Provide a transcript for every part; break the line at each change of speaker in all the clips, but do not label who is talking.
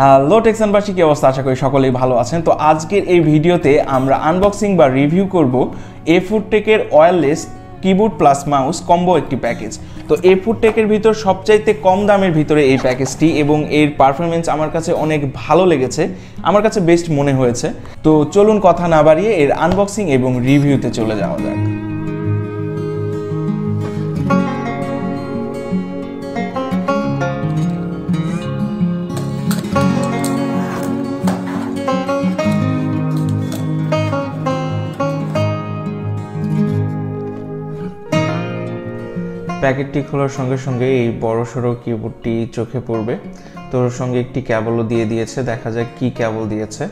Hello টেকসানবাসী, কি অবস্থা? আশা করি সকলেই ভালো আছেন। তো আজকের এই ভিডিওতে আমরা আনবক্সিং বা রিভিউ করব এফুডটেকের wireless keyboard plus mouse combo একটি প্যাকেজ। তো এফুডটেকের ভিতর সবচাইতে কম দামের ভিতরে এই প্যাকেজটি, এবং এর পারফরমেন্স আমার কাছে অনেক ভালো লেগেছে, আমার কাছে বেস্ট মনে হয়েছে। তো চলুন কথা না বাড়িয়ে এর আনবক্সিং এবং রিভিউতে চলে যাওয়া যাক। প্যাকেটটি খোলার সঙ্গে সঙ্গে এই বড়সড় কিবোর্ডটি চোখে পড়বে। তো ওর সঙ্গে একটি ক্যাবলও দিয়ে দিয়েছে, দেখা যাক কি ক্যাবল দিয়েছে।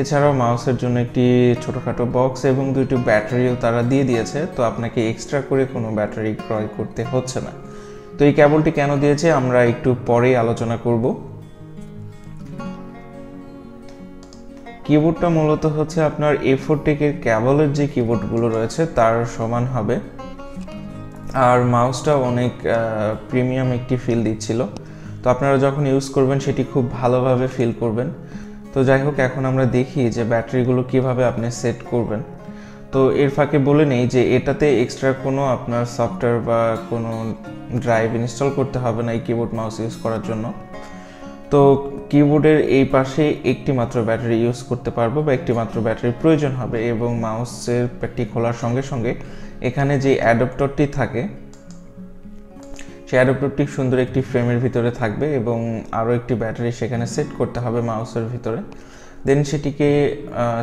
এছাড়াও মাউসের জন্য একটি ছোটোখাটো বক্স এবং দুটি ব্যাটারিও তারা দিয়ে দিয়েছে। তো আপনাকে এক্সট্রা করে কোনো ব্যাটারি ক্রয় করতে হচ্ছে না। তো এই ক্যাবলটি কেন দিয়েছে আমরা একটু পরেই আলোচনা করব। কিবোর্ডটা মূলত হচ্ছে আপনার এফুডটেকের ক্যাবলের যে কিবোর্ডগুলো রয়েছে তার সমান হবে, আর মাউসটা অনেক প্রিমিয়াম একটি ফিল দিচ্ছিল। তো আপনারা যখন ইউজ করবেন সেটি খুব ভালোভাবে ফিল করবেন। তো যাই হোক, এখন আমরা দেখি যে ব্যাটারিগুলো কিভাবে আপনি সেট করবেন। তো এর ফাঁকে বলে নেই যে এটাতে এক্সট্রা কোনো আপনার সফটওয়্যার বা কোনো ড্রাইভ ইনস্টল করতে হবে না এই কিবোর্ড মাউস ইউজ করার জন্য। তো কিবোর্ডের এই পাশে একটি মাত্র ব্যাটারি ইউজ করতে পারবো বা একটি মাত্র ব্যাটারির প্রয়োজন হবে, এবং মাউসের প্যাকটি খোলার সঙ্গে সঙ্গে এখানে যে অ্যাডাপ্টরটি থাকে সেই অ্যাডাপ্টরটি সুন্দর একটি ফ্রেমের ভিতরে থাকবে, এবং আরও একটি ব্যাটারি সেখানে সেট করতে হবে মাউসের ভিতরে। দেন সেটিকে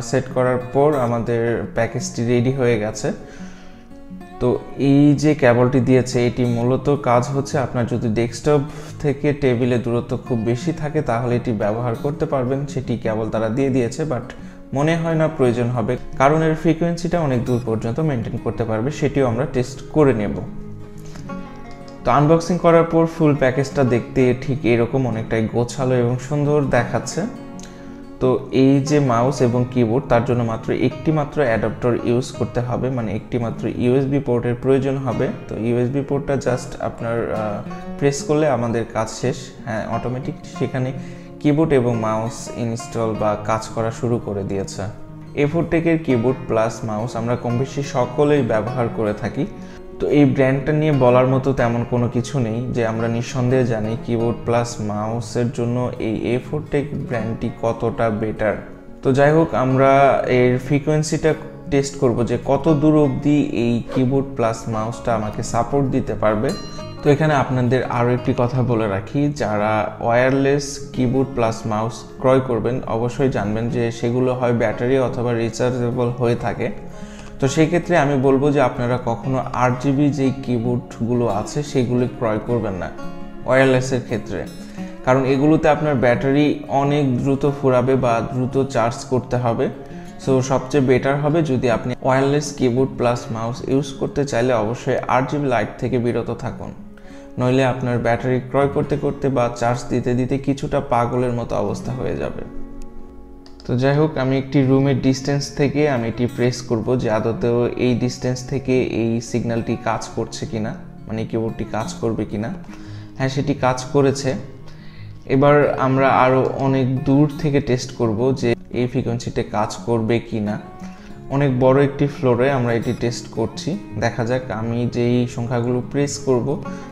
সেট করার পর আমাদের প্যাকেজটি রেডি হয়ে গেছে। তো এই যে ক্যাবলটি দিয়েছে এটি মূলত কাজ হচ্ছে, আপনার যদি ডেস্কটপ থেকে টেবিলে দূরত্ব খুব বেশি থাকে তাহলে এটি ব্যবহার করতে পারবেন, সেটি ক্যাবল তারা দিয়ে দিয়েছে। বাট মনে হয় না প্রয়োজন হবে, কারণ এর ফ্রিকোয়েন্সিটা অনেক দূর পর্যন্ত মেনটেন করতে পারবে, সেটিও আমরা টেস্ট করে নেব। তো আনবক্সিং করার পর ফুল প্যাকেজটা দেখতে ঠিক এরকম অনেকটাই গোছালো এবং সুন্দর দেখাচ্ছে। তো এই যে মাউস এবং কিবোর্ড তার জন্য মাত্র একটি মাত্র অ্যাডাপ্টর ইউজ করতে হবে, মানে একটি মাত্র ইউএসবি পোর্টের প্রয়োজন হবে। তো ইউএসবি পোর্টটা জাস্ট আপনার প্রেস করলে আমাদের কাজ শেষ। হ্যাঁ, অটোমেটিক সেখানে কিবোর্ড এবং মাউস ইনস্টল বা কাজ করা শুরু করে দিয়েছে। এফুডটেকের কিবোর্ড প্লাস মাউস আমরা কম বেশি সকলেই ব্যবহার করে থাকি। তো এই ব্র্যান্ডটা নিয়ে বলার মতো তেমন কোনো কিছু নেই, যে আমরা নিঃসন্দেহে জানি কিবোর্ড প্লাস মাউসের জন্য এই এফুডটেক ব্র্যান্ডটি কতটা বেটার। তো যাই হোক, আমরা এর ফ্রিকোয়েন্সিটা টেস্ট করব যে কত দূর অবধি এই কিবোর্ড প্লাস মাউসটা আমাকে সাপোর্ট দিতে পারবে। তো এখানে আপনাদের আরও একটি কথা বলে রাখি, যারা ওয়্যারলেস কিবোর্ড প্লাস মাউস ক্রয় করবেন অবশ্যই জানবেন যে সেগুলো হয় ব্যাটারি অথবা রিচার্জেবল হয়ে থাকে। তো সেই ক্ষেত্রে আমি বলবো যে আপনারা কখনো 8GB যেই কিবোর্ডগুলো আছে সেগুলো ক্রয় করবেন না ওয়্যারলেসের ক্ষেত্রে, কারণ এগুলোতে আপনার ব্যাটারি অনেক দ্রুত ফুরাবে বা দ্রুত চার্জ করতে হবে। সো সবচেয়ে বেটার হবে যদি আপনি wireless keyboard plus mouse use করতে চাইলে অবশ্যই 8GB লাইট থেকে বিরত থাকুন, নইলে আপনার ব্যাটারি ক্রয় করতে করতে বা চার্জ দিতে দিতে কিছুটা পাগলের মতো অবস্থা হয়ে যাবে। তো যাই হোক, আমি একটি রুমের ডিস্টেন্স থেকে আমি এটি প্রেস করব যে আদতেও এই ডিস্টেন্স থেকে এই সিগন্যালটি কাজ করছে কিনা, মানে কিবোর্ডটি কাজ করবে কিনা। হ্যাঁ, সেটি কাজ করেছে। এবার আমরা আরও অনেক দূর থেকে টেস্ট করব যে এই ফ্রিকোয়েন্সিতে কাজ করবে কিনা। অনেক বড় একটি ফ্লোরে আমরা এটি টেস্ট করছি, দেখা যাক আমি যেই সংখ্যাগুলো প্রেস করব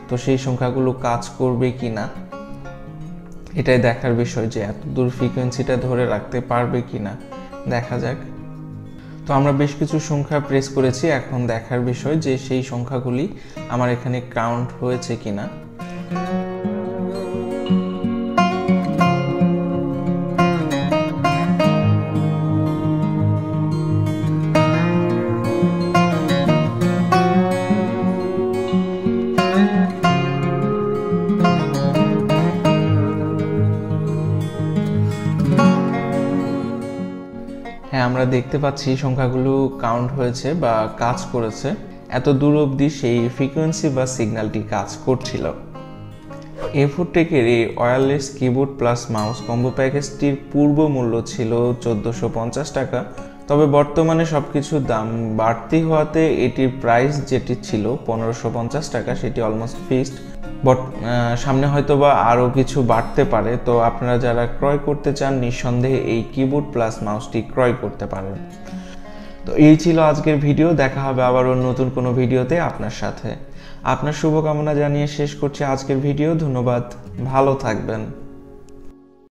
তো সেই সংখ্যাগুলো কাজ করবে কিনা। এটাই দেখার বিষয় যে এত দূর ফ্রিকোয়েন্সিটা ধরে রাখতে পারবে কিনা, দেখা যাক। তো আমরা বেশ কিছু সংখ্যা প্রেস করেছি, এখন দেখার বিষয় যে সেই সংখ্যাগুলি আমার এখানে কাউন্ট হয়েছে কিনা। হ্যাঁ, আমরা দেখতে পাচ্ছি সংখ্যাগুলো কাউন্ট হয়েছে বা কাজ করেছে। এত দূর অবধি সেই ফ্রিকোয়েন্সি বা সিগন্যালটি কাজ করছিল। এফুডটেকের এই wireless keyboard plus mouse combo প্যাকেজটির পূর্ব মূল্য ছিল 1450 টাকা, তবে বর্তমানে সবকিছুর দাম বাড়তি হওয়াতে এটির প্রাইস যেটি ছিল 1550 টাকা সেটি অলমোস্ট ফিক্সড। বাট সামনে হয়তো বা আরও কিছু বাড়তে পারে। তো আপনারা যারা ক্রয় করতে চান নিঃসন্দেহে এই কিবোর্ড প্লাস মাউসটি ক্রয় করতে পারেন। তো এই ছিল আজকের ভিডিও। দেখা হবে আবারও নতুন কোনো ভিডিওতে আপনার সাথে। আপনার শুভকামনা জানিয়ে শেষ করছি আজকের ভিডিও। ধন্যবাদ, ভালো থাকবেন।